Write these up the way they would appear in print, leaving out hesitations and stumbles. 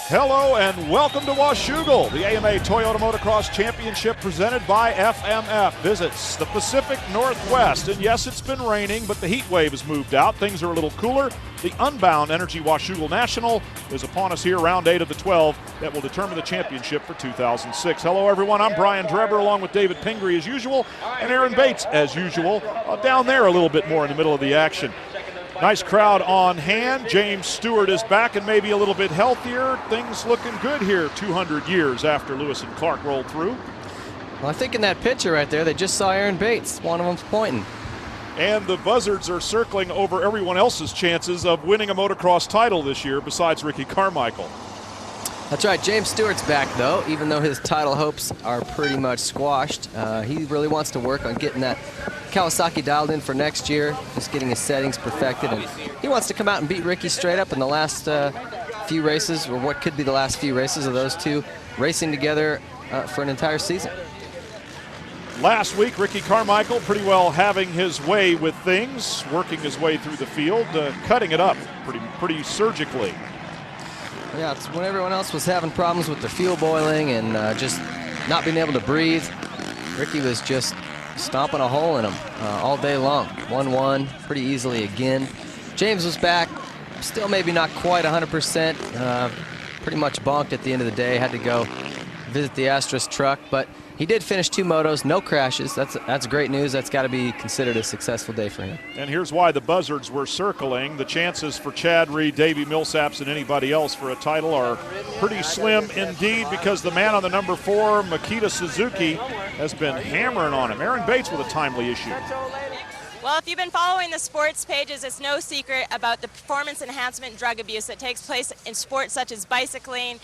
Hello and welcome to Washougal, the AMA Toyota Motocross Championship presented by FMF. Visits the Pacific Northwest. And yes, it's been raining, but the heat wave has moved out. Things are a little cooler. The Unbound Energy Washougal National is upon us here, round 8 of the 12 that will determine the championship for 2006. Hello, everyone. I'm Brian Drebber along with David Pingree as usual and Aaron Bates as usual. Down there a little bit more in the middle of the action. Nice crowd on hand. James Stewart is back and maybe a little bit healthier. Things looking good here 200 years after Lewis and Clark rolled through. Well, I think in that picture right there, they just saw Aaron Bates. One of them's pointing. And the buzzards are circling over everyone else's chances of winning a motocross title this year besides Ricky Carmichael. That's right. James Stewart's back, though, even though his title hopes are pretty much squashed. He really wants to work on getting that Kawasaki dialed in for next year, just getting his settings perfected. And he wants to come out and beat Ricky straight up in the last few races, or what could be the last few races of those two racing together for an entire season. Last week, Ricky Carmichael pretty well having his way with things, working his way through the field, cutting it up pretty surgically. Yeah, it's when everyone else was having problems with their fuel boiling and just not being able to breathe. Ricky was just stomping a hole in him all day long. 1-1 pretty easily again. James was back, still maybe not quite 100%. Pretty much bonked at the end of the day. Had to go visit the Astros truck, but he did finish 2 motos, no crashes. That's great news. That's got to be considered a successful day for him. And here's why the buzzards were circling. The chances for Chad Reed, Davey Millsaps, and anybody else for a title are pretty slim indeed, because the man on the number 4, Makita Suzuki, has been hammering on him. Aaron Bates with a timely issue. Well, if you've been following the sports pages, it's no secret about the performance enhancement drug abuse that takes place in sports such as bicycling,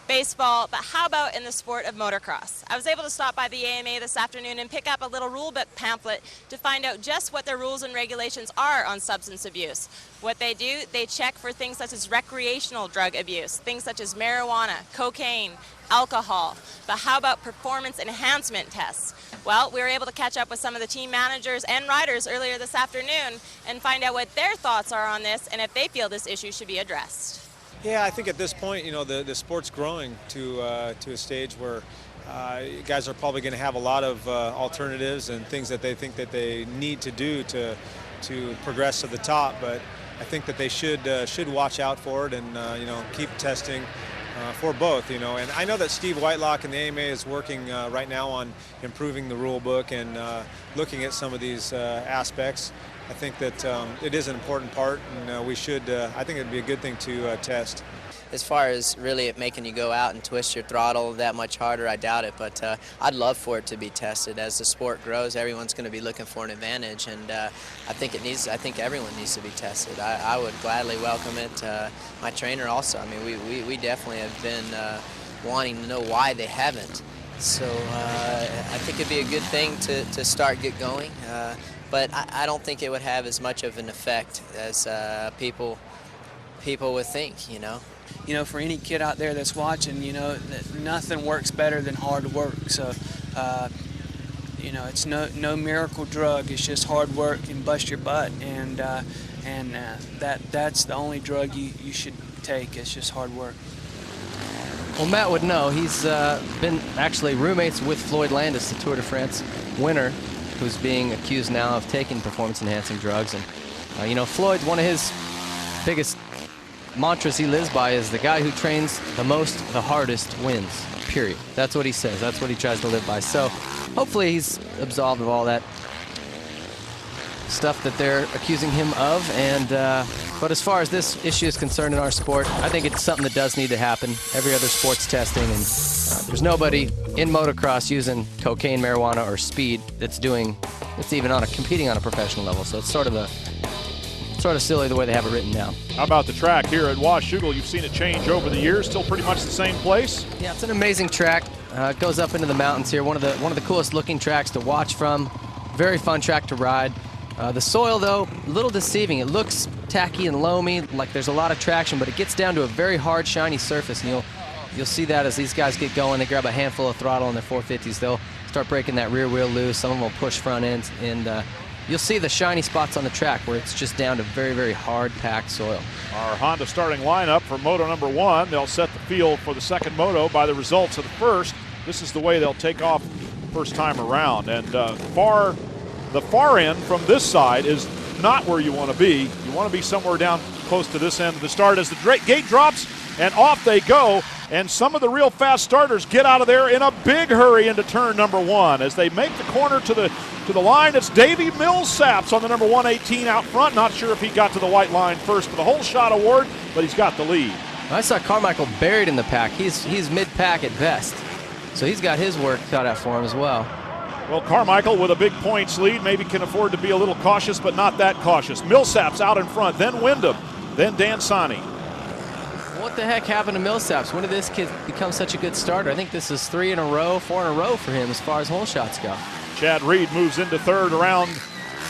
baseball, but how about in the sport of motocross? I was able to stop by the AMA this afternoon and pick up a little rule book pamphlet to find out just what their rules and regulations are on substance abuse. What they do, they check for things such as recreational drug abuse, things such as marijuana, cocaine, alcohol. But how about performance enhancement tests? Well, we were able to catch up with some of the team managers and riders earlier this afternoon and find out what their thoughts are on this and if they feel this issue should be addressed. Yeah, I think at this point, you know, the sport's growing to a stage where guys are probably going to have a lot of alternatives and things that they think that they need to do to progress to the top. But I think that they should watch out for it and you know, keep testing for both. You know, and I know that Steve Whitelock and the AMA is working right now on improving the rule book and looking at some of these aspects. I think that it is an important part, and we should, I think it would be a good thing to test. As far as really it making you go out and twist your throttle that much harder, I doubt it, but I'd love for it to be tested. As the sport grows, everyone's going to be looking for an advantage, and I think everyone needs to be tested. I would gladly welcome it. My trainer also, I mean, we definitely have been wanting to know why they haven't. So I think it'd be a good thing to get going. But I don't think it would have as much of an effect as people would think, you know. You know, for any kid out there that's watching, you know, nothing works better than hard work. So, you know, it's no miracle drug. It's just hard work and bust your butt, and that's the only drug you should take. It's just hard work. Well, Matt would know. He's been actually roommates with Floyd Landis, the Tour de France winner, who's being accused now of taking performance-enhancing drugs. And, you know, Floyd's one of his biggest mantras he lives by is the guy who trains the most, the hardest wins, period. That's what he says. That's what he tries to live by. So hopefully he's absolved of all that stuff that they're accusing him of. And but as far as this issue is concerned in our sport, I think it's something that does need to happen. Every other sport's testing, and there's nobody in motocross using cocaine, marijuana, or speed that's even competing on a professional level. So it's sort of silly the way they have it written now. How about the track here at Washougal? You've seen it change over the years. Still pretty much the same place. Yeah, it's an amazing track. It goes up into the mountains here. One of the coolest looking tracks to watch from. Very fun track to ride. The soil, though, a little deceiving. It looks tacky and loamy, like there's a lot of traction, but it gets down to a very hard, shiny surface, and you'll see that as these guys get going. They grab a handful of throttle on their 450s. They'll start breaking that rear wheel loose. Some of them will push front ends, and you'll see the shiny spots on the track where it's just down to very, very hard packed soil. Our Honda starting lineup for moto number 1. They'll set the field for the second moto by the results of the first. This is the way they'll take off first time around. And the far end from this side is not where you want to be. You want to be somewhere down close to this end of the start as the gate drops, and off they go. And some of the real fast starters get out of there in a big hurry into turn number 1. As they make the corner to the line, it's Davey Millsaps on the number 118 out front. Not sure if he got to the white line first for the whole shot award, but he's got the lead. I saw Carmichael buried in the pack. He's mid-pack at best, so he's got his work cut out for him as well. Well, Carmichael with a big points lead maybe can afford to be a little cautious, but not that cautious. Millsaps out in front, then Wyndham, then Dansani. What the heck happened to Millsaps? When did this kid become such a good starter? I think this is 4 in a row for him as far as hole shots go. Chad Reed moves into third around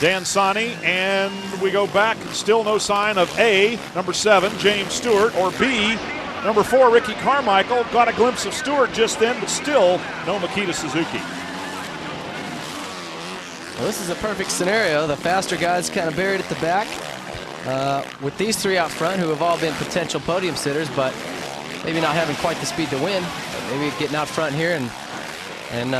Dansani, and we go back. Still no sign of A, number 7, James Stewart, or B, number 4, Ricky Carmichael. Got a glimpse of Stewart just then, but still no Makita Suzuki. Well, this is a perfect scenario. The faster guys kind of buried at the back. With these 3 out front who have all been potential podium sitters, but maybe not having quite the speed to win. Maybe getting out front here and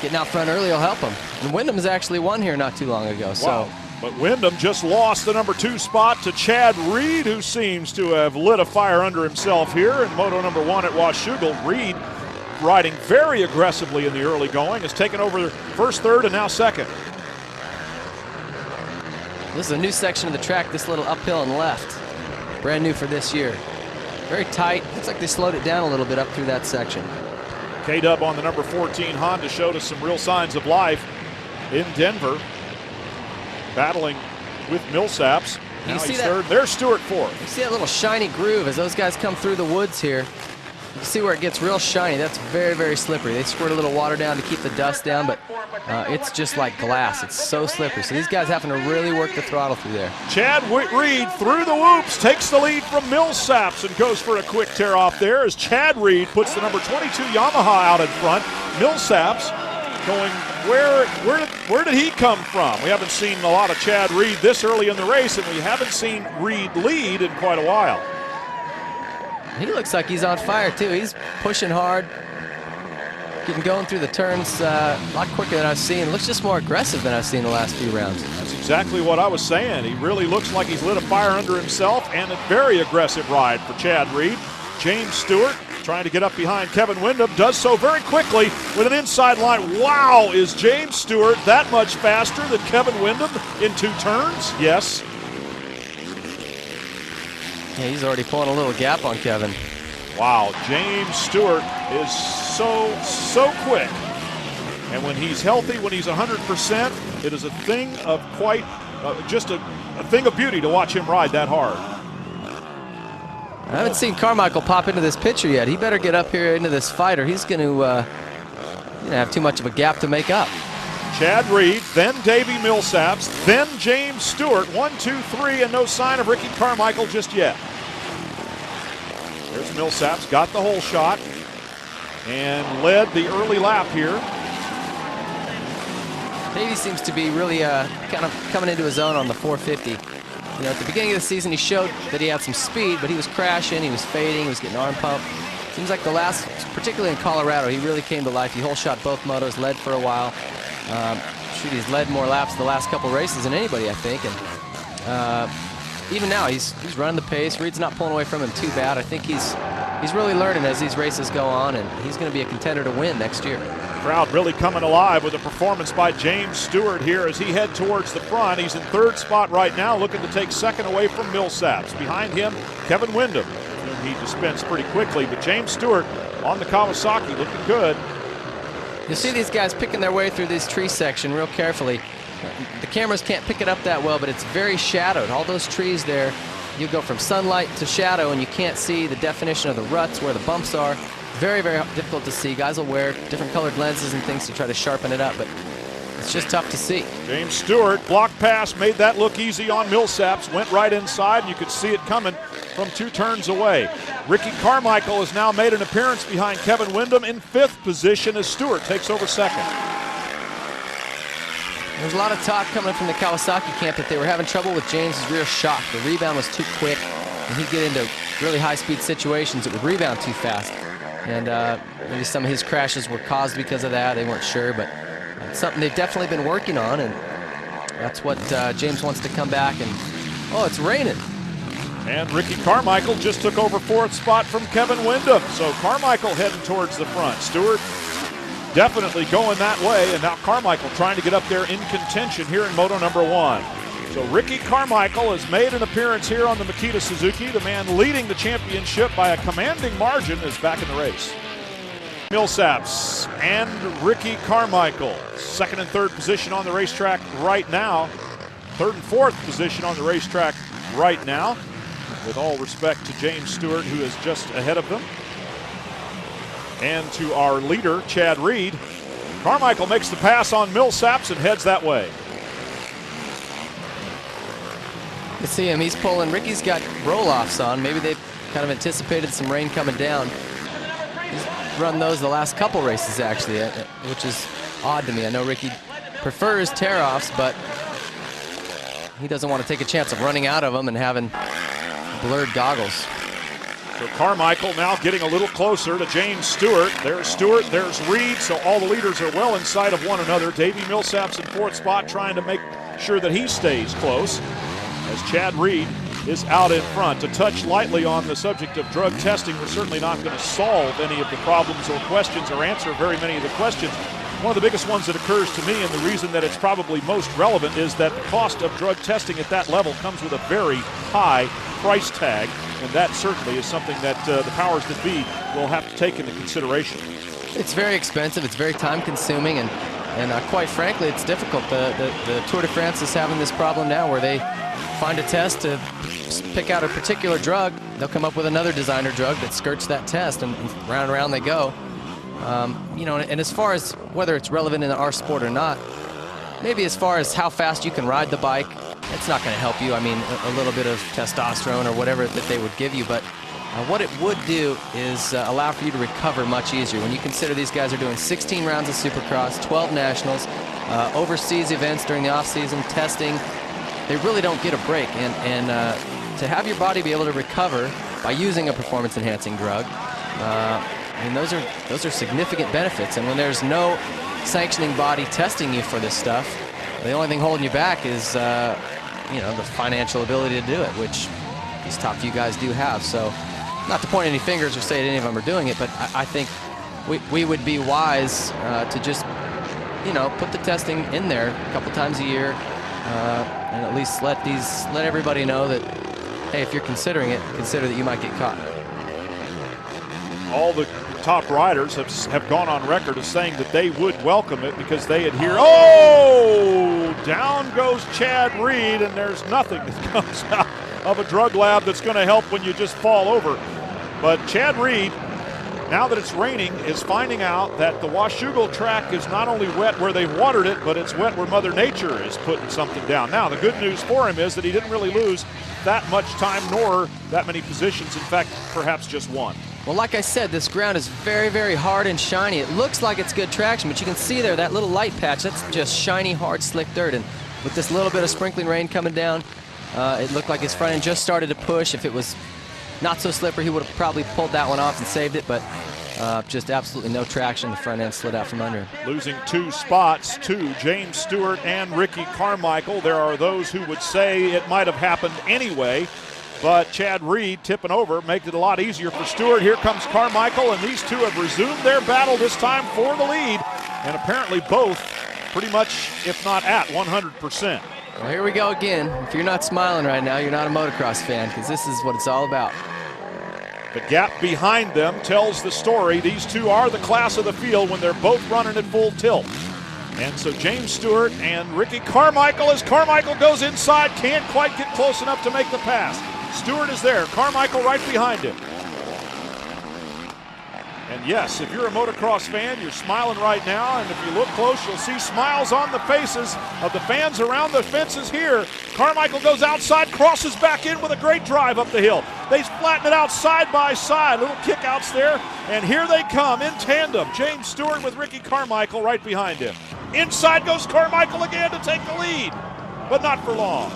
getting out front early will help them. And Wyndham's actually won here not too long ago. So. Wow. But Wyndham just lost the number 2 spot to Chad Reed, who seems to have lit a fire under himself here in moto number 1 at Washougal. Reed, riding very aggressively in the early going, has taken over first, third, and now second. This is a new section of the track, this little uphill and left. Brand new for this year. Very tight. Looks like they slowed it down a little bit up through that section. K-Dub on the number 14 Honda showed us some real signs of life in Denver. Battling with Millsaps. Now he's third. There's Stewart fourth. You see that little shiny groove as those guys come through the woods here. You see where it gets real shiny. That's very, very slippery. They squirt a little water down to keep the dust down, but it's just like glass. It's so slippery. So these guys having to really work the throttle through there. Chad Reed through the whoops, takes the lead from Millsaps and goes for a quick tear off there as Chad Reed puts the number 22 Yamaha out in front. Millsaps going, where did he come from? We haven't seen a lot of Chad Reed this early in the race, and we haven't seen Reed lead in quite a while. He looks like he's on fire too. He's pushing hard, getting going through the turns a lot quicker than I've seen. Looks just more aggressive than I've seen the last few rounds. That's exactly what I was saying. He really looks like he's lit a fire under himself, and a very aggressive ride for Chad Reed. James Stewart trying to get up behind Kevin Wyndham, does so very quickly with an inside line. Wow, is James Stewart that much faster than Kevin Wyndham in 2 turns? Yes. Yeah, he's already pulling a little gap on Kevin. Wow, James Stewart is so quick. And when he's healthy, when he's 100%, it is a thing of quite, just a thing of beauty to watch him ride that hard. I haven't seen Carmichael pop into this picture yet. He better get up here into this fight, or he's going to have too much of a gap to make up. Chad Reed, then Davey Millsaps, then James Stewart. 1, 2, 3, and no sign of Ricky Carmichael just yet. There's Millsaps, got the whole shot, and led the early lap here. Davey seems to be really kind of coming into his own on the 450. You know, at the beginning of the season, he showed that he had some speed, but he was crashing, he was fading, he was getting arm pump. Seems like the last, particularly in Colorado, he really came to life. He whole shot both motos, led for a while. Shoot, he's led more laps the last couple races than anybody, I think. And even now, he's running the pace. Reed's not pulling away from him too bad. I think he's really learning as these races go on, and he's going to be a contender to win next year. Crowd really coming alive with a performance by James Stewart here as he head towards the front. He's in third spot right now, looking to take second away from Millsaps. Behind him, Kevin Wyndham, whom he dispensed pretty quickly, but James Stewart on the Kawasaki looking good. You'll see these guys picking their way through this tree section real carefully. The cameras can't pick it up that well, but it's very shadowed. All those trees there, you go from sunlight to shadow, and you can't see the definition of the ruts where the bumps are. Very, very difficult to see. Guys will wear different colored lenses and things to try to sharpen it up, but it's just tough to see. James Stewart, block pass, made that look easy on Millsaps, went right inside, and you could see it coming from 2 turns away. Ricky Carmichael has now made an appearance behind Kevin Wyndham in 5th position as Stewart takes over second. There's a lot of talk coming from the Kawasaki camp that they were having trouble with James's rear shock. The rebound was too quick, and he'd get into really high-speed situations that would rebound too fast. And maybe some of his crashes were caused because of that. They weren't sure, but it's something they've definitely been working on, and that's what James wants to come back. And oh, it's raining. And Ricky Carmichael just took over 4th spot from Kevin Windham. So Carmichael heading towards the front. Stewart definitely going that way, and now Carmichael trying to get up there in contention here in Moto number 1. So Ricky Carmichael has made an appearance here on the Makita Suzuki. The man leading the championship by a commanding margin is back in the race. Millsaps and Ricky Carmichael, 2nd and 3rd position on the racetrack right now. 3rd and 4th position on the racetrack right now. With all respect to James Stewart, who is just ahead of them, and to our leader, Chad Reed. Carmichael makes the pass on Millsaps and heads that way. You see him, he's pulling. Ricky's got roll-offs on. Maybe they've kind of anticipated some rain coming down. He's run those the last couple races, actually, which is odd to me. I know Ricky prefers tear-offs, but he doesn't want to take a chance of running out of them and having blurred goggles. So Carmichael now getting a little closer to James Stewart. There's Stewart, there's Reed, so all the leaders are well inside of one another. Davey Millsaps in 4th spot trying to make sure that he stays close, as Chad Reed is out in front. To touch lightly on the subject of drug testing, we're certainly not going to solve any of the problems or questions or answer very many of the questions. One of the biggest ones that occurs to me, and the reason that it's probably most relevant, is that the cost of drug testing at that level comes with a very high price tag, and that certainly is something that the powers that be will have to take into consideration. It's very expensive, it's very time consuming, and quite frankly, it's difficult. The Tour de France is having this problem now where they find a test to pick out a particular drug. They'll come up with another designer drug that skirts that test, and round and round they go. You know, and as far as whether it's relevant in our sport or not, maybe as far as how fast you can ride the bike, it's not going to help you. I mean, a little bit of testosterone or whatever that they would give you, but what it would do is allow for you to recover much easier. When you consider these guys are doing 16 rounds of Supercross, 12 nationals, overseas events during the off-season, testing, they really don't get a break. And to have your body be able to recover by using a performance-enhancing drug, I mean, those are significant benefits. And when there's no sanctioning body testing you for this stuff, the only thing holding you back is, you know, the financial ability to do it, which these top few guys do have. So, not to point any fingers or say that any of them are doing it, but I think we would be wise to just, you know, put the testing in there a couple times a year, and at least let everybody know that, hey, if you're considering it, consider that you might get caught. All the top riders have gone on record as saying that they would welcome it because they adhere. Oh, down goes Chad Reed, and there's nothing that comes out of a drug lab that's going to help when you just fall over. But Chad Reed, now that it's raining, is finding out that the Washougal track is not only wet where they've watered it, but it's wet where Mother Nature is putting something down. Now, the good news for him is that he didn't really lose that much time nor that many positions. In fact, perhaps just one. Well, like I said, this ground is very, very hard and shiny. It looks like it's good traction, but you can see there that little light patch, that's just shiny, hard, slick dirt. And with this little bit of sprinkling rain coming down, it looked like his front end just started to push. If it was not so slippery, he would have probably pulled that one off and saved it, but just absolutely no traction. The front end slid out from under him. Losing 2 spots to James Stewart and Ricky Carmichael. There are those who would say it might have happened anyway, but Chad Reed tipping over made it a lot easier for Stewart. Here comes Carmichael, and these two have resumed their battle, this time for the lead, and apparently both pretty much, if not at 100%. Well, here we go again. If you're not smiling right now, you're not a motocross fan, because this is what it's all about. The gap behind them tells the story. These two are the class of the field when they're both running at full tilt. And so James Stewart and Ricky Carmichael, as Carmichael goes inside, can't quite get close enough to make the pass. Stewart is there, Carmichael right behind him. And yes, if you're a motocross fan, you're smiling right now, and if you look close, you'll see smiles on the faces of the fans around the fences here. Carmichael goes outside, crosses back in with a great drive up the hill. They flatten it out side by side, little kickouts there, and here they come in tandem. James Stewart with Ricky Carmichael right behind him. Inside goes Carmichael again to take the lead, but not for long.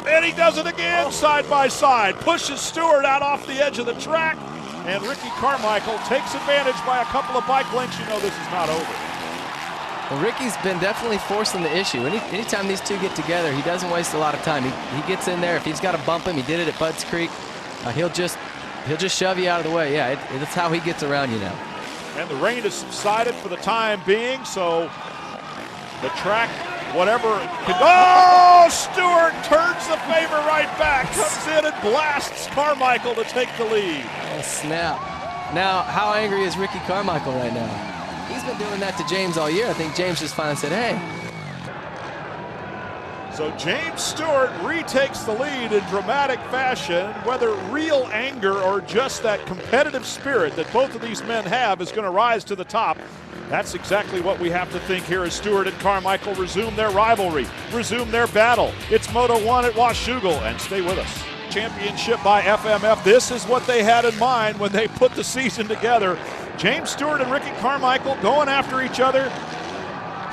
And he does it again, side by side. Pushes Stewart out off the edge of the track, and Ricky Carmichael takes advantage by a couple of bike lengths. You know this is not over. Well, Ricky's been definitely forcing the issue. Anytime these two get together, he doesn't waste a lot of time. He gets in there. If he's got to bump him, he did it at Budds Creek. He'll just shove you out of the way. Yeah, that's how he gets around you now. And the rain has subsided for the time being, so the track, whatever can. Oh, Stewart turns the favor right back, comes in and blasts Carmichael to take the lead. Oh, snap. Now, how angry is Ricky Carmichael right now? He's been doing that to James all year. I think James just finally said, hey. So James Stewart retakes the lead in dramatic fashion. Whether real anger or just that competitive spirit that both of these men have is going to rise to the top, that's exactly what we have to think here as Stewart and Carmichael resume their rivalry, resume thetheir battle. It's Moto 1 at Washougal, and stay with us. Championship by FMF. This is what they had in mind when they put the season together. James Stewart and Ricky Carmichael going after each other.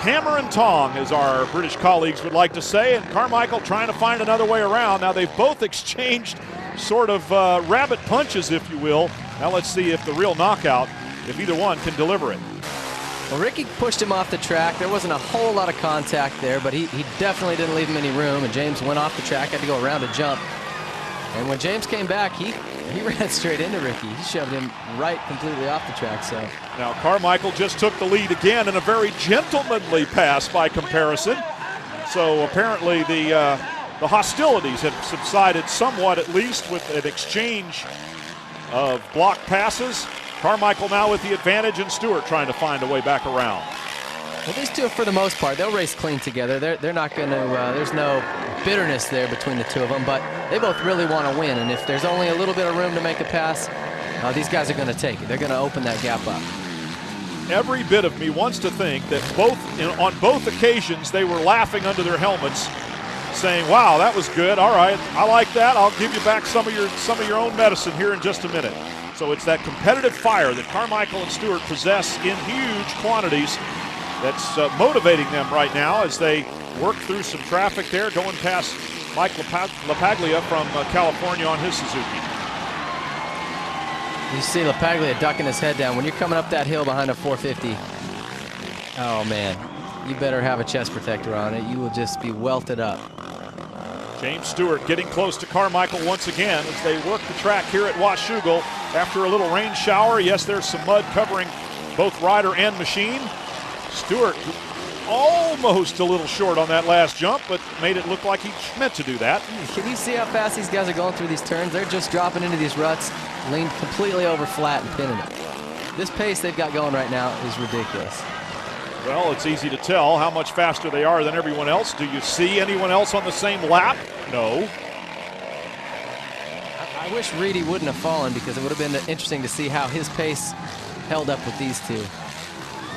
Hammer and tong, as our British colleagues would like to say, and Carmichael trying to find another way around. Now they've both exchanged sort of rabbit punches, if you will. Now let's see if the real knockout, if either one can deliver it. Well, Ricky pushed him off the track. There wasn't a whole lot of contact there, but he definitely didn't leave him any room, and James went off the track, had to go around a jump. And when James came back, he ran straight into Ricky. He shoved him right completely off the track. So now Carmichael just took the lead again in a very gentlemanly pass by comparison. So apparently the hostilities have subsided somewhat, at least, with an exchange of block passes. Carmichael now with the advantage, and Stewart trying to find a way back around. Well, these two, for the most part, they'll race clean together. They're not going to, there's no bitterness there between the two of them, but they both really want to win, and if there's only a little bit of room to make a pass, these guys are going to take it. They're going to open that gap up. Every bit of me wants to think that on both occasions they were laughing under their helmets, saying, wow, that was good. All right, I like that. I'll give you back some of your own medicine here in just a minute. So it's that competitive fire that Carmichael and Stewart possess in huge quantities that's motivating them right now as they work through some traffic there, going past Mike LaPaglia from California on his Suzuki. You see LaPaglia ducking his head down. When you're coming up that hill behind a 450, oh man, you better have a chest protector on it. You will just be welted up. James Stewart getting close to Carmichael once again as they work the track here at Washougal after a little rain shower. Yes, there's some mud covering both rider and machine. Stewart almost a little short on that last jump, but made it look like he meant to do that. Can you see how fast these guys are going through these turns? They're just dropping into these ruts, leaned completely over flat and pinning it. This pace they've got going right now is ridiculous. Well, it's easy to tell how much faster they are than everyone else. Do you see anyone else on the same lap? No. I wish Reedy wouldn't have fallen, because it would have been interesting to see how his pace held up with these two.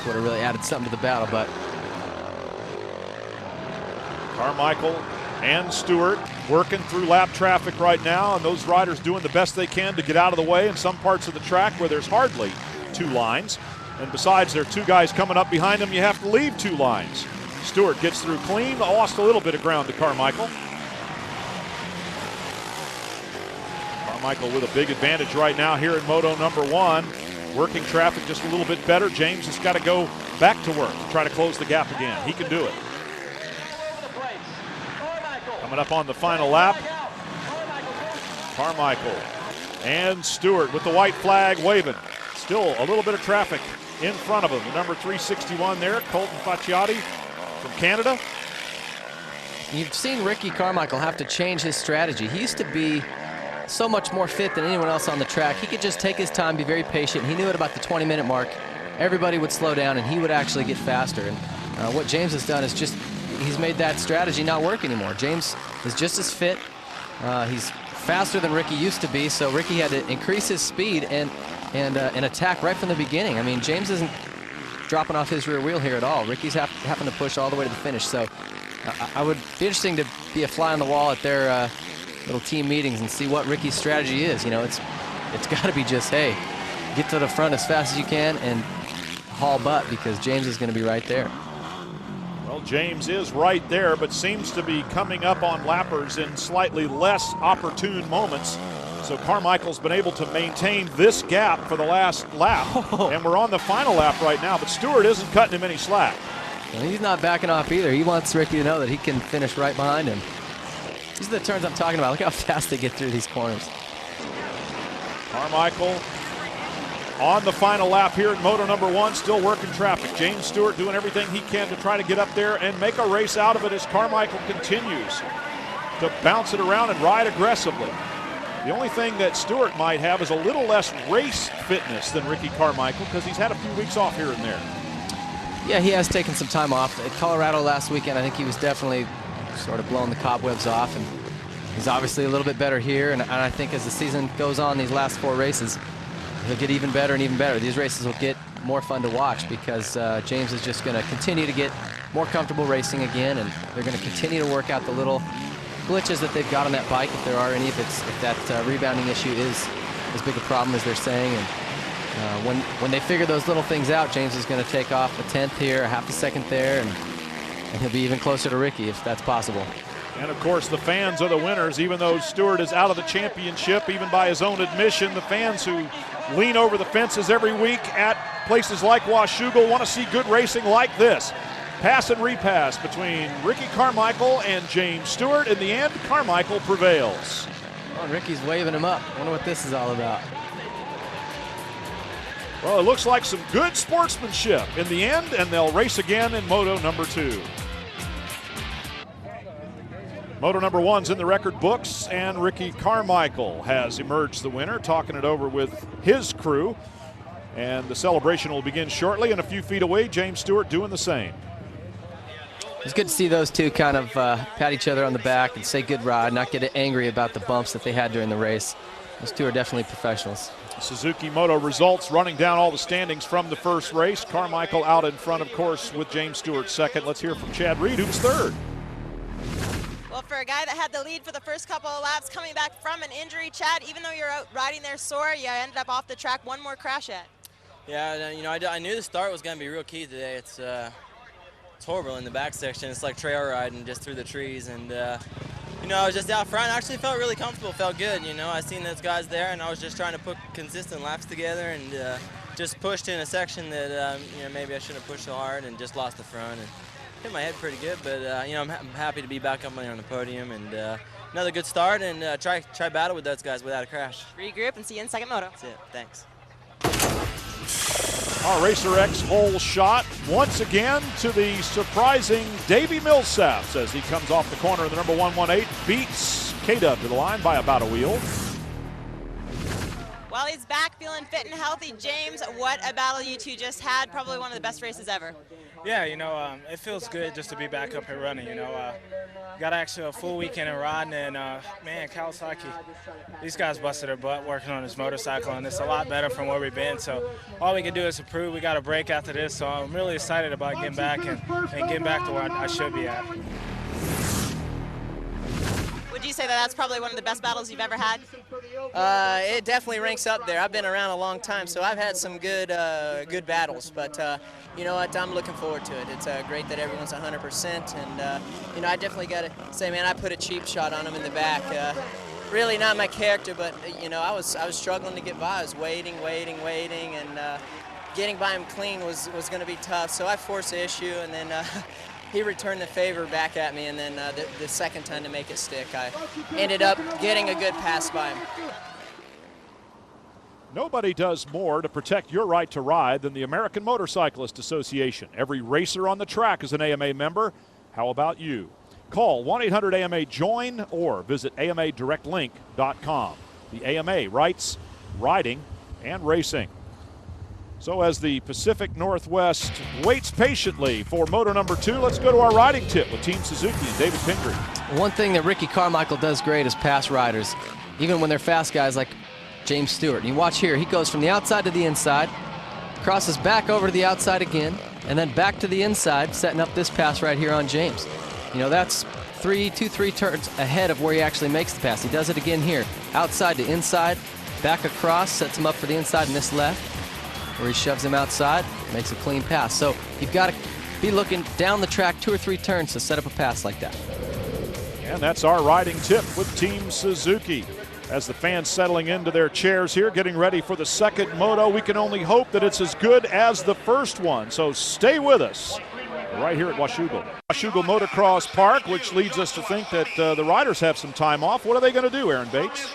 Would have really added something to the battle, but Carmichael and Stewart working through lap traffic right now, and those riders doing the best they can to get out of the way in some parts of the track where there's hardly two lines. And besides, there are two guys coming up behind them, you have to leave two lines. Stewart gets through clean, lost a little bit of ground to Carmichael. Carmichael with a big advantage right now here in Moto number 1. Working traffic just a little bit better. James has got to go back to work to try to close the gap again. He can do it. Coming up on the final lap, Carmichael and Stewart with the white flag waving. Still a little bit of traffic in front of him. The number 361 there, Colton Facciati from Canada. You've seen Ricky Carmichael have to change his strategy. He used to be so much more fit than anyone else on the track. He could just take his time, be very patient. He knew at about the 20-minute mark, everybody would slow down and he would actually get faster. And what James has done is just, he's made that strategy not work anymore. James is just as fit. He's faster than Ricky used to be, so Ricky had to increase his speed and attack right from the beginning. I mean, James isn't dropping off his rear wheel here at all. Ricky's having to push all the way to the finish. So I would be interesting to be a fly on the wall at their little team meetings and see what Ricky's strategy is. You know, it's got to be just, hey, get to the front as fast as you can and haul butt because James is going to be right there. Well, James is right there, but seems to be coming up on lappers in slightly less opportune moments. So Carmichael's been able to maintain this gap for the last lap. And we're on the final lap right now, but Stewart isn't cutting him any slack. And he's not backing off either. He wants Ricky to know that he can finish right behind him. These are the turns I'm talking about. Look how fast they get through these corners. Carmichael on the final lap here in Moto number 1, still working traffic. James Stewart doing everything he can to try to get up there and make a race out of it as Carmichael continues to bounce it around and ride aggressively. The only thing that Stewart might have is a little less race fitness than Ricky Carmichael because he's had a few weeks off here and there. Yeah, he has taken some time off. At Colorado last weekend, I think he was definitely sort of blowing the cobwebs off, and he's obviously a little bit better here, and I think as the season goes on, these last 4 races, he'll get even better and even better. These races will get more fun to watch because James is just going to continue to get more comfortable racing again, and they're going to continue to work out the little glitches that they've got on that bike, if there are any, if that rebounding issue is as big a problem as they're saying. And when they figure those little things out, James is going to take off a 10th here, a half a second there, and he'll be even closer to Ricky if that's possible. And of course the fans are the winners, even though Stewart is out of the championship, even by his own admission. The fans who lean over the fences every week at places like Washougal want to see good racing like this. Pass and repass between Ricky Carmichael and James Stewart. In the end, Carmichael prevails. Oh, Ricky's waving him up. Wonder what this is all about. Well, it looks like some good sportsmanship in the end, and they'll race again in Moto number 2. Moto number 1's in the record books, and Ricky Carmichael has emerged the winner, talking it over with his crew. And the celebration will begin shortly, and a few feet away, James Stewart doing the same. It's good to see those two kind of pat each other on the back and say good ride, not get angry about the bumps that they had during the race. Those two are definitely professionals. Suzuki Moto results running down all the standings from the first race. Carmichael out in front, of course, with James Stewart second. Let's hear from Chad Reed, who's third. Well, for a guy that had the lead for the first couple of laps, coming back from an injury, Chad, even though you're out riding there sore, you ended up off the track. One more crash yet. Yeah, you know, I knew the start was going to be real key today. It's horrible in the back section. It's like trail riding just through the trees, and you know, I was just out front. I actually felt really comfortable, felt good. You know, I seen those guys there, and I was just trying to put consistent laps together, and just pushed in a section that you know, maybe I shouldn't have pushed so hard, and just lost the front and hit my head pretty good. But you know, I'm happy to be back up on the podium, and another good start, and try battle with those guys without a crash. Regroup and see you in second moto. That's it. Thanks. Our Racer X hole shot once again to the surprising Davey Millsaps as he comes off the corner of the number 118, beats K-Dub to the line by about a wheel. While he's back feeling fit and healthy, James, what a battle you two just had. Probably one of the best races ever. Yeah, you know, it feels good just to be back up here running, you know. Got actually a full weekend of riding, and man, Kawasaki, these guys busted their butt working on this motorcycle, and it's a lot better from where we've been. So all we can do is improve. We got a break after this, so I'm really excited about getting back and getting back to where I should be at. Would you say that that's probably one of the best battles you've ever had? It definitely ranks up there. I've been around a long time, so I've had some good battles. But you know what? I'm looking forward to it. It's great that everyone's 100%, and you know, I definitely got to say, man, I put a cheap shot on him in the back. Really not my character, but you know, I was struggling to get by. I was waiting, and getting by him clean was going to be tough. So I forced the issue, and then he returned the favor back at me, and then the second time to make it stick, I ended up getting a good pass by him. Nobody does more to protect your right to ride than the American Motorcyclist Association. Every racer on the track is an AMA member. How about you? Call 1-800-AMA-JOIN or visit AMADirectLink.com. The AMA writes, riding, and racing. So as the Pacific Northwest waits patiently for Moto number 2, let's go to our riding tip with Team Suzuki and David Pingree. One thing that Ricky Carmichael does great is pass riders, even when they're fast guys like James Stewart. And you watch here, he goes from the outside to the inside, crosses back over to the outside again, and then back to the inside, setting up this pass right here on James. You know, that's 3 turns ahead of where he actually makes the pass. He does it again here, outside to inside, back across, sets him up for the inside and this left, where he shoves him outside. makes a clean pass. So you've got to be looking down the track 2 or 3 turns to set up a pass like that. And that's our riding tip with Team Suzuki. As the fans settling into their chairs here, getting ready for the second moto, we can only hope that it's as good as the first one. So stay with us right here at Washougal. Washougal Motocross Park, which leads us to think that the riders have some time off. What are they going to do, Aaron Bates?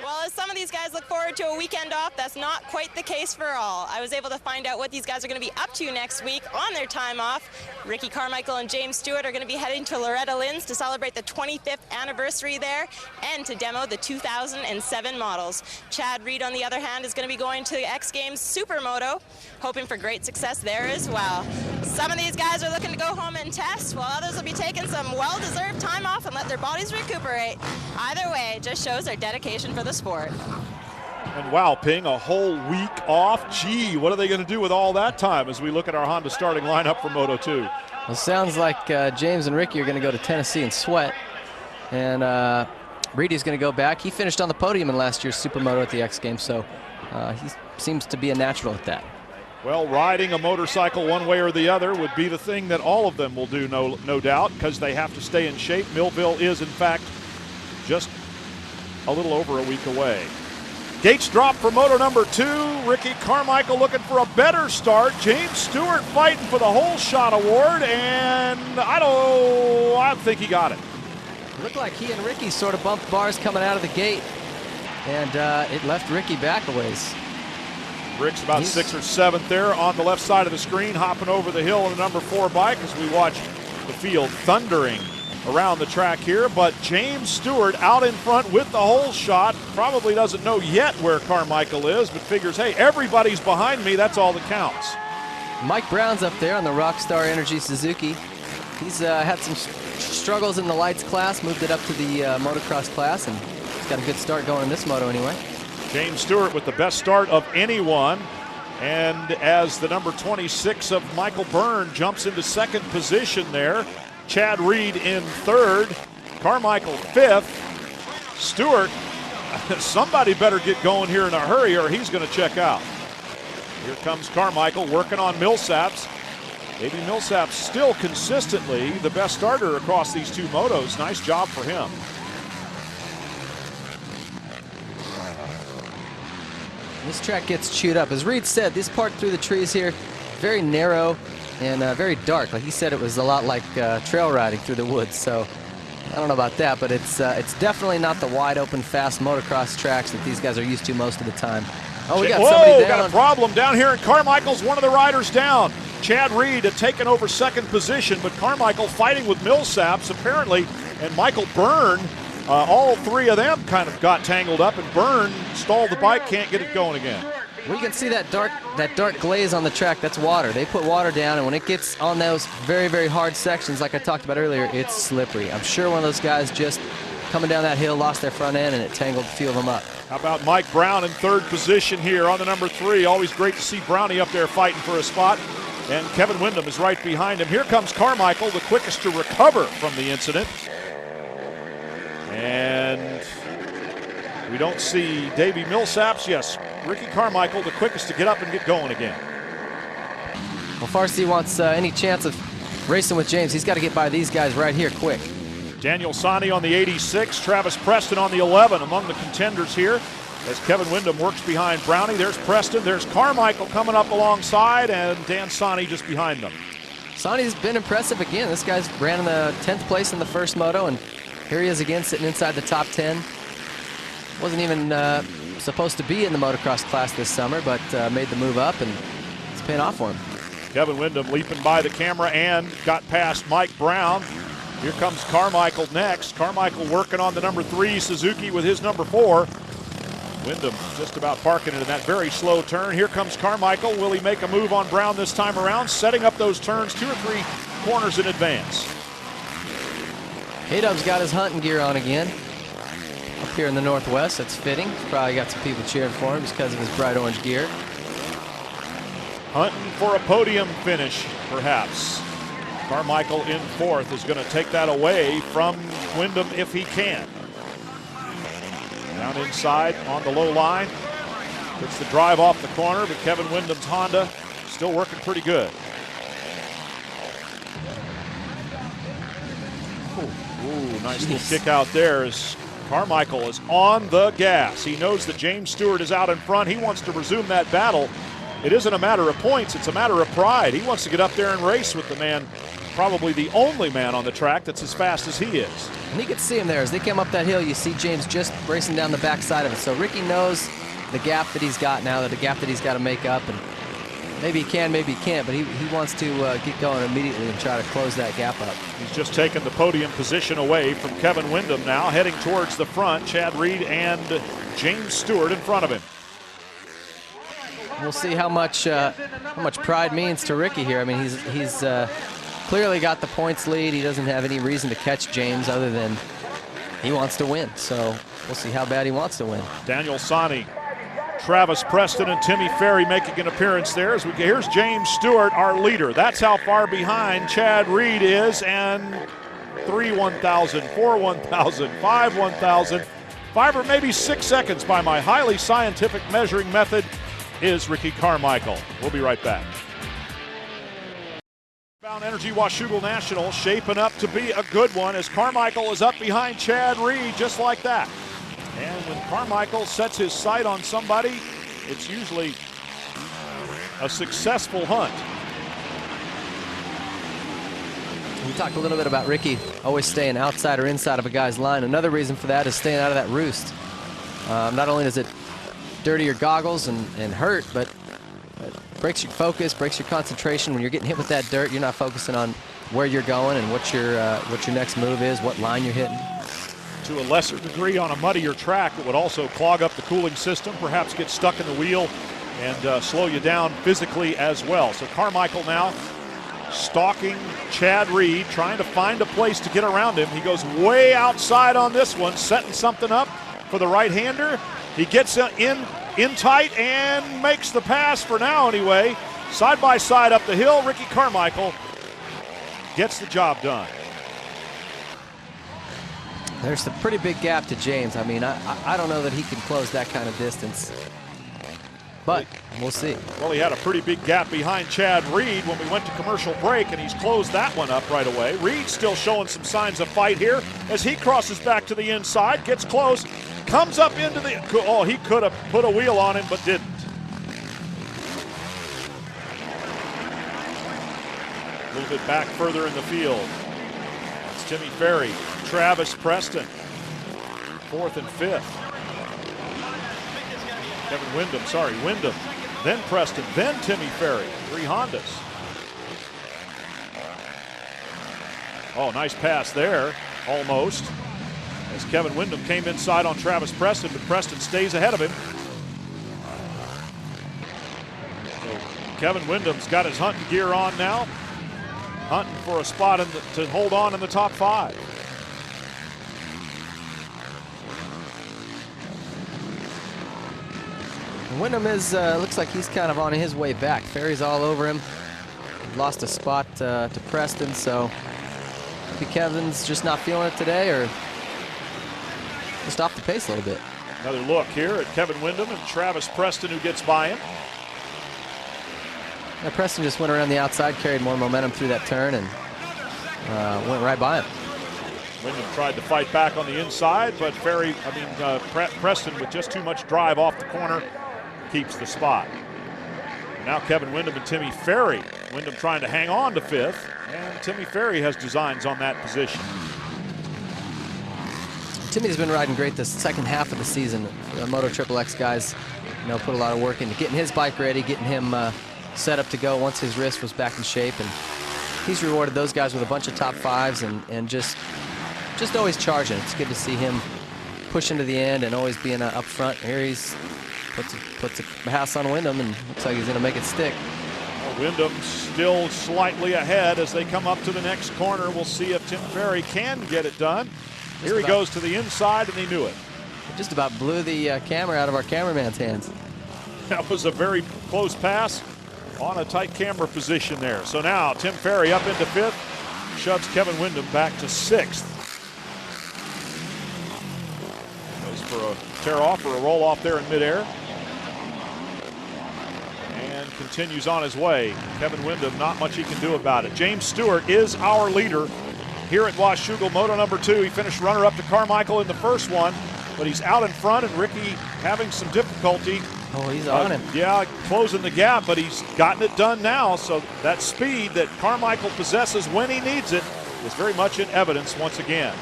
Well, as some of these guys look forward to a weekend off, that's not quite the case for all. I was able to find out what these guys are going to be up to next week on their time off. Ricky Carmichael and James Stewart are going to be heading to Loretta Lynn's to celebrate the 25th anniversary there and to demo the 2007 models. Chad Reed, on the other hand, is going to be going to X Games Supermoto, hoping for great success there as well. Some of these guys are looking to go home and test, while others will be taking some well-deserved time off and let their bodies recuperate. Either way, it just shows their dedication for the sport. And wow, Ping, a whole week off. Gee, what are they going to do with all that time as we look at our Honda starting lineup for Moto 2? Well, sounds like James and Ricky are going to go to Tennessee and sweat. And Reedy's going to go back. He finished on the podium in last year's Supermoto at the X Games, so he seems to be a natural at that. Well, riding a motorcycle one way or the other would be the thing that all of them will do, no doubt, because they have to stay in shape. Millville is, in fact, just a little over a week away. Gates drop for moto number 2. Ricky Carmichael looking for a better start. James Stewart fighting for the whole shot award, and I think he got it. It looked like he and Ricky sort of bumped bars coming out of the gate, and it left Ricky back a ways. Rick's about 6th or 7th there on the left side of the screen, hopping over the hill in the number 4 bike as we watch the field thundering around the track here. But James Stewart out in front with the whole shot. Probably doesn't know yet where Carmichael is, but figures, hey, everybody's behind me. That's all that counts. Mike Brown's up there on the Rockstar Energy Suzuki. He's had some struggles in the lights class, moved it up to the motocross class, and he's got a good start going in this moto anyway. James Stewart with the best start of anyone. And as the number 26 of Michael Byrne jumps into 2nd position there, Chad Reed in 3rd, Carmichael 5th. Stewart, somebody better get going here in a hurry or he's going to check out. Here comes Carmichael working on Millsaps. Maybe Millsaps still consistently the best starter across these 2 motos. Nice job for him. This track gets chewed up. As Reed said, this part through the trees here, very narrow and very dark. Like he said, it was a lot like trail riding through the woods. So I don't know about that, but it's definitely not the wide open, fast motocross tracks that these guys are used to most of the time. Oh, we got somebody down. Got a problem down here, and Carmichael's one of the riders down. Chad Reed had taken over 2nd position, but Carmichael fighting with Millsaps apparently, and Michael Byrne. All 3 of them kind of got tangled up, and Byrne stalled the bike, can't get it going again. We can see that dark glaze on the track. That's water. They put water down, and when it gets on those very, very hard sections, like I talked about earlier, it's slippery. I'm sure one of those guys just coming down that hill lost their front end, and it tangled a few of them up. How about Mike Brown in 3rd position here on the number 3? Always great to see Brownie up there fighting for a spot. And Kevin Windham is right behind him. Here comes Carmichael, the quickest to recover from the incident. And we don't see Davey Millsaps. Yes, Ricky Carmichael, the quickest to get up and get going again. Well, Farsi wants any chance of racing with James. He's got to get by these guys right here quick. Daniel Sani on the 86, Travis Preston on the 11 among the contenders here. As Kevin Windham works behind Brownie. There's Preston, there's Carmichael coming up alongside, and Dan Sani just behind them. Sani's been impressive again. This guy's ran in the 10th place in the first moto, and here he is again sitting inside the top 10. Wasn't even supposed to be in the motocross class this summer, but made the move up, and it's paying off for him. Kevin Windham leaping by the camera and got past Mike Brown. Here comes Carmichael next. Carmichael working on the number 3 Suzuki with his number 4. Windham just about parking it in that very slow turn. Here comes Carmichael. Will he make a move on Brown this time around? Setting up those turns 2 or 3 corners in advance. H-Dub's got his hunting gear on again. Up here in the Northwest, that's fitting. He's probably got some people cheering for him because of his bright orange gear. Hunting for a podium finish, perhaps. Carmichael in 4th is going to take that away from Windham if he can. Down inside on the low line. Gets the drive off the corner, but Kevin Windham's Honda still working pretty good. Ooh, nice little kick out there as Carmichael is on the gas. He knows that James Stewart is out in front. He wants to resume that battle. It isn't a matter of points, it's a matter of pride. He wants to get up there and race with the man, probably the only man on the track that's as fast as he is. And you can see him there. As they come up that hill, you see James just racing down the backside of it. So Ricky knows the gap that he's got now, the gap that he's got to make up. And maybe he can, maybe he can't, but he wants to get going immediately and try to close that gap up. He's just taken the podium position away from Kevin Windham now, heading towards the front. Chad Reed and James Stewart in front of him. We'll see how much pride means to Ricky here. I mean, he's clearly got the points lead. He doesn't have any reason to catch James other than he wants to win. So we'll see how bad he wants to win. Daniel Sani, Travis Preston, and Timmy Ferry making an appearance there. Here's James Stewart, our leader. That's how far behind Chad Reed is, and 3 1,000, 4 1,000, 5 1,000, 5 or maybe 6 seconds by my highly scientific measuring method is Ricky Carmichael. We'll be right back. Bound Energy Washougal National shaping up to be a good one as Carmichael is up behind Chad Reed just like that. And when Carmichael sets his sight on somebody, it's usually a successful hunt. We talked a little bit about Ricky always staying outside or inside of a guy's line. Another reason for that is staying out of that roost. Not only does it dirty your goggles and hurt, but it breaks your focus, breaks your concentration. When you're getting hit with that dirt, you're not focusing on where you're going and what your next move is, what line you're hitting. To a lesser degree on a muddier track, it would also clog up the cooling system, perhaps get stuck in the wheel and slow you down physically as well. So Carmichael now stalking Chad Reed, trying to find a place to get around him. He goes way outside on this one, setting something up for the right-hander. He gets in tight and makes the pass for now anyway. Side by side up the hill, Ricky Carmichael gets the job done. There's a pretty big gap to James. I mean, I don't know that he can close that kind of distance, but we'll see. Well, he had a pretty big gap behind Chad Reed when we went to commercial break, and he's closed that one up right away. Reed still showing some signs of fight here as he crosses back to the inside, gets close, comes up into the, oh, he could have put a wheel on him, but didn't. A little bit back further in the field. It's Timmy Ferry, Travis Preston, 4th and 5th. Kevin Windham, sorry, Windham, then Preston, then Timmy Ferry, 3 Hondas. Oh, nice pass there, almost. As Kevin Windham came inside on Travis Preston, but Preston stays ahead of him. So Kevin Windham's got his hunting gear on now, hunting for a spot to hold on in the top 5. Windham is, looks like he's kind of on his way back. Ferry's all over him. Lost a spot to Preston, so maybe Kevin's just not feeling it today or just off the pace a little bit. Another look here at Kevin Windham and Travis Preston, who gets by him. Yeah, Preston just went around the outside, carried more momentum through that turn, and went right by him. Windham tried to fight back on the inside, but Preston with just too much drive off the corner keeps the spot. Now Kevin Windham and Timmy Ferry. Windham trying to hang on to 5th, and Timmy Ferry has designs on that position. Timmy's been riding great this second half of the season. The Moto XXX guys, put a lot of work into getting his bike ready, getting him set up to go once his wrist was back in shape, and he's rewarded those guys with a bunch of top 5s and just always charging. It's good to see him pushing to the end and always being up front. Here he's puts a pass on Windham and looks like he's going to make it stick. Windham still slightly ahead as they come up to the next corner. We'll see if Tim Ferry can get it done. Here he goes to the inside, and he knew it. Just about blew the camera out of our cameraman's hands. That was a very close pass on a tight camera position there. So now Tim Ferry up into 5th, shoves Kevin Windham back to 6th. Goes for a tear off or a roll off there in midair. and continues on his way. Kevin Windham, not much he can do about it. James Stewart is our leader here at Washougal Moto number 2. He finished runner-up to Carmichael in the first one, but he's out in front, and Ricky having some difficulty. Oh, he's on him. Yeah, closing the gap, but he's gotten it done now. So that speed that Carmichael possesses when he needs it is very much in evidence once again.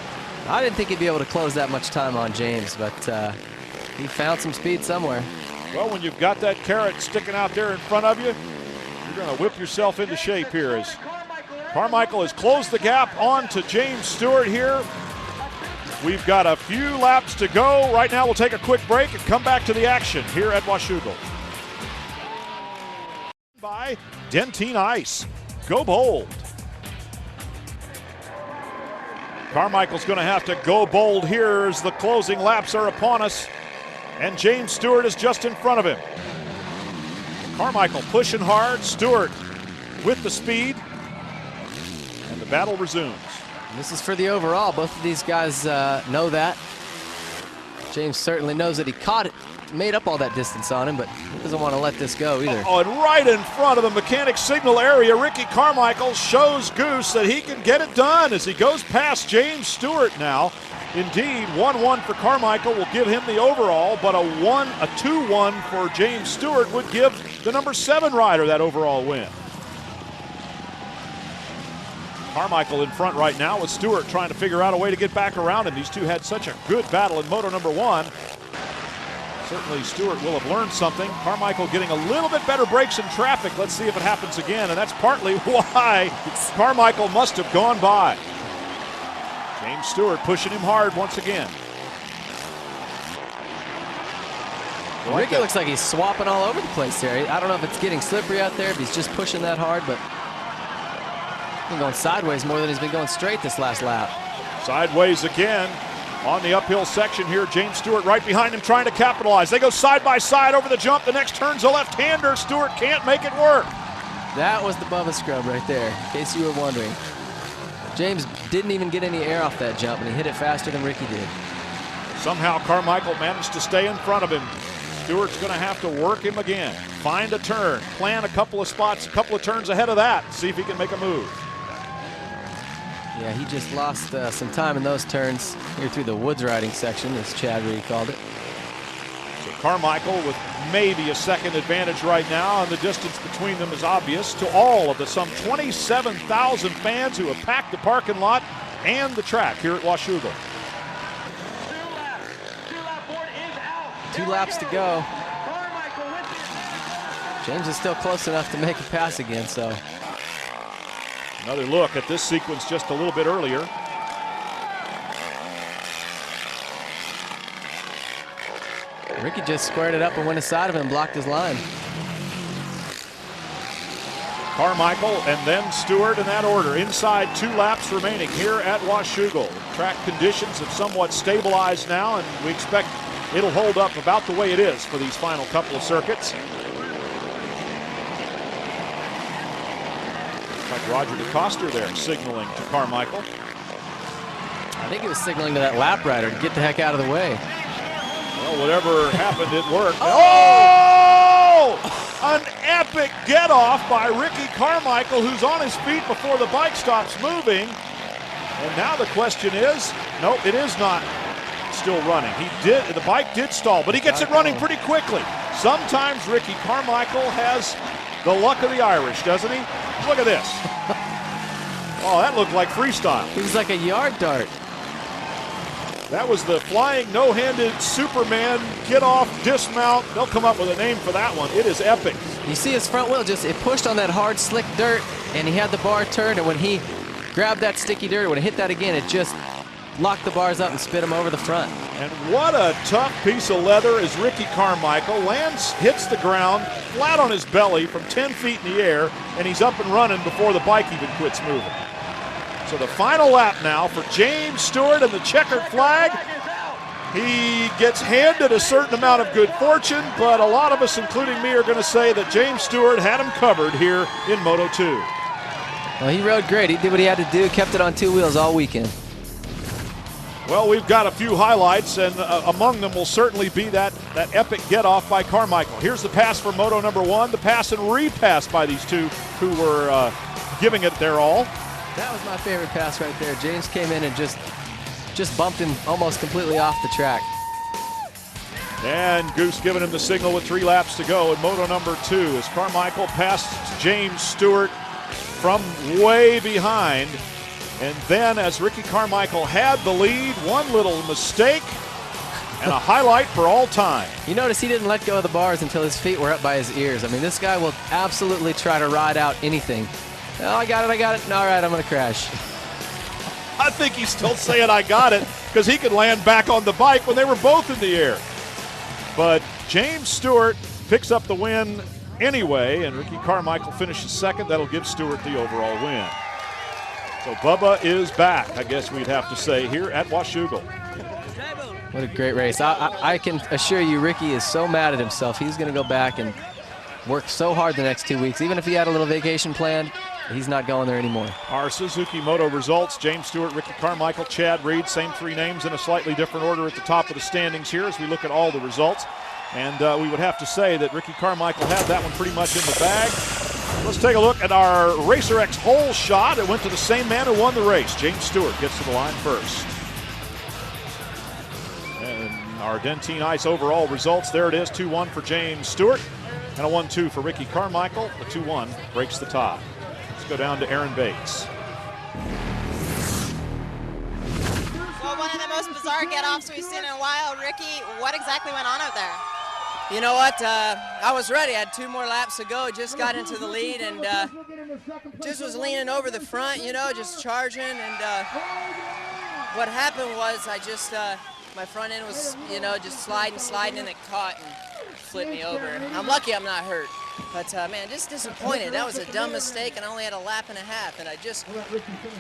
I didn't think he'd be able to close that much time on James, but he found some speed somewhere. Well, when you've got that carrot sticking out there in front of you, you're going to whip yourself into shape here. As Carmichael has closed the gap on to James Stewart here. We've got a few laps to go. Right now we'll take a quick break and come back to the action here at Washougal. By Dentine Ice. Go bold. Carmichael's going to have to go bold here as the closing laps are upon us. And James Stewart is just in front of him. Carmichael pushing hard. Stewart with the speed. And the battle resumes. This is for the overall. Both of these guys know that. James certainly knows that he caught it, made up all that distance on him, but he doesn't want to let this go either. Oh, and right in front of the mechanic signal area, Ricky Carmichael shows Goose that he can get it done as he goes past James Stewart now. Indeed, 1-1 for Carmichael will give him the overall, but a 2-1 for James Stewart would give the number 7 rider that overall win. Carmichael in front right now with Stewart trying to figure out a way to get back around him. These two had such a good battle in Moto number 1. Certainly Stewart will have learned something. Carmichael getting a little bit better brakes in traffic. Let's see if it happens again, and that's partly why Carmichael must have gone by. James Stewart pushing him hard once again. Ricky looks like he's swapping all over the place there. I don't know if it's getting slippery out there, if he's just pushing that hard, but he's been going sideways more than he's been going straight this last lap. Sideways again on the uphill section here. James Stewart right behind him trying to capitalize. They go side by side over the jump. The next turn's a left-hander. Stewart can't make it work. That was the Bubba scrub right there, in case you were wondering. James didn't even get any air off that jump, and he hit it faster than Ricky did. Somehow Carmichael managed to stay in front of him. Stewart's going to have to work him again. Find a turn, plan a couple of spots, a couple of turns ahead of that, see if he can make a move. Yeah, he just lost some time in those turns here through the woods riding section, as Chad Reed called it. So Carmichael with maybe a second advantage right now, and the distance between them is obvious to all of the some 27,000 fans who have packed the parking lot and the track here at Washougal. 2 laps to go. James is still close enough to make a pass again, so. Another look at this sequence just a little bit earlier. Ricky just squared it up and went aside of him and blocked his line. Carmichael and then Stewart in that order. Inside 2 laps remaining here at Washougal. Track conditions have somewhat stabilized now, and we expect it'll hold up about the way it is for these final couple of circuits. Like Roger DeCoster there signaling to Carmichael. I think he was signaling to that lap rider to get the heck out of the way. Well, whatever happened, it worked. Oh! An epic get-off by Ricky Carmichael, who's on his feet before the bike stops moving. And now the question is, nope, it is not still running. The bike did stall, but he gets it running pretty quickly. Sometimes Ricky Carmichael has the luck of the Irish, doesn't he? Look at this. Oh, that looked like freestyle. He was like a yard dart. That was the flying no-handed Superman get-off dismount. They'll come up with a name for that one. It is epic. You see his front wheel it pushed on that hard, slick dirt, and he had the bar turned, and when he grabbed that sticky dirt, when it hit that again, it just locked the bars up and spit him over the front. And what a tough piece of leather is Ricky Carmichael. Hits the ground flat on his belly from 10 feet in the air, and he's up and running before the bike even quits moving. So the final lap now for James Stewart and the checkered flag. He gets handed a certain amount of good fortune, but a lot of us, including me, are going to say that James Stewart had him covered here in Moto 2. Well, he rode great. He did what he had to do, kept it on 2 wheels all weekend. Well, we've got a few highlights, and among them will certainly be that epic get-off by Carmichael. Here's the pass for Moto number 1, the pass and repass by these two who were giving it their all. That was my favorite pass right there. James came in and just bumped him almost completely off the track. And Goose giving him the signal with 3 laps to go in Moto number 2 as Carmichael passed James Stewart from way behind. And then as Ricky Carmichael had the lead, one little mistake and a highlight for all time. You notice he didn't let go of the bars until his feet were up by his ears. I mean, this guy will absolutely try to ride out anything. Oh, I got it. All right, I'm going to crash. I think he's still saying I got it because he could land back on the bike when they were both in the air. But James Stewart picks up the win anyway, and Ricky Carmichael finishes second. That'll give Stewart the overall win. So Bubba is back, I guess we'd have to say, here at Washougal. What a great race. I can assure you Ricky is so mad at himself. He's going to go back and work so hard the next 2 weeks. Even if he had a little vacation planned, he's not going there anymore. Our Suzuki Moto results: James Stewart, Ricky Carmichael, Chad Reed, same 3 names in a slightly different order at the top of the standings here as we look at all the results. And we would have to say that Ricky Carmichael had that one pretty much in the bag. Let's take a look at our Racer X hole shot. It went to the same man who won the race. James Stewart gets to the line first. And our Dentine Ice overall results, there it is, 2-1 for James Stewart and a 1-2 for Ricky Carmichael. The 2-1 breaks the tie. Let's go down to Aaron Bates. Well, one of the most bizarre get-offs we've seen in a while. Ricky, what exactly went on out there? You know what? I was ready. I had 2 more laps to go. Just got into the lead and just was leaning over the front, you know, just charging. And what happened was I just, my front end was, you know, just sliding, and it caught and flipped me over. I'm lucky I'm not hurt. But, man, just disappointed. That was a dumb mistake, and I only had a lap and a half. And I just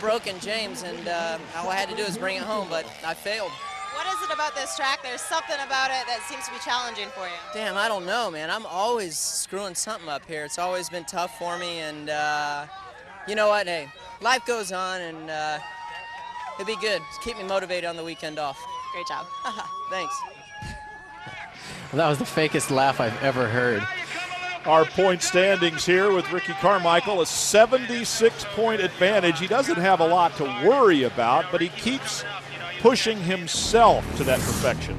broken James, and all I had to do was bring it home, but I failed. What is it about this track? There's something about it that seems to be challenging for you. Damn, I don't know, man. I'm always screwing something up here. It's always been tough for me, and you know what? Hey, life goes on, and it'd be good. Just keep me motivated on the weekend off. Great job. Thanks. Well, that was the fakest laugh I've ever heard. Our point standings here with Ricky Carmichael, a 76-point advantage. He doesn't have a lot to worry about, but he keeps pushing himself to that perfection.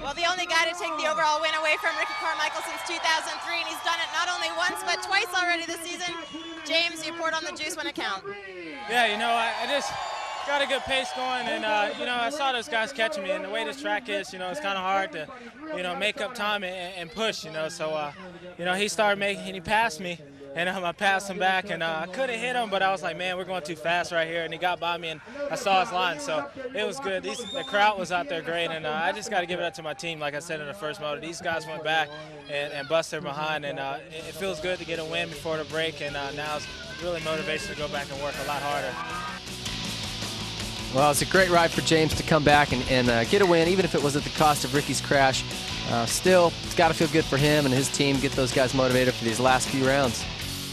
Well, the only guy to take the overall win away from Ricky Carmichael since 2003, and he's done it not only once but twice already this season. James, you poured on the juice when it counted. Yeah, you know, I just got a good pace going, and you know, I saw those guys catching me, and the way this track is, you know, it's kind of hard to, you know, make up time and push, you know. So, you know, he started making, and he passed me, and I passed him back, and I could have hit him, but I was like, man, we're going too fast right here, and he got by me, and I saw his line, so it was good. The crowd was out there great, and I just got to give it up to my team. Like I said in the first moto, these guys went back and busted behind, and it feels good to get a win before the break, and now it's really motivation to go back and work a lot harder. Well, it's a great ride for James to come back and get a win, even if it was at the cost of Ricky's crash. Still, it's got to feel good for him and his team, get those guys motivated for these last few rounds.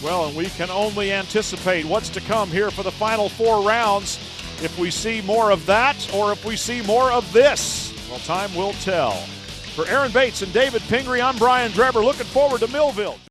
Well, and we can only anticipate what's to come here for the final 4 rounds. If we see more of that or if we see more of this, well, time will tell. For Aaron Bates and David Pingree, I'm Brian Dreber, looking forward to Millville.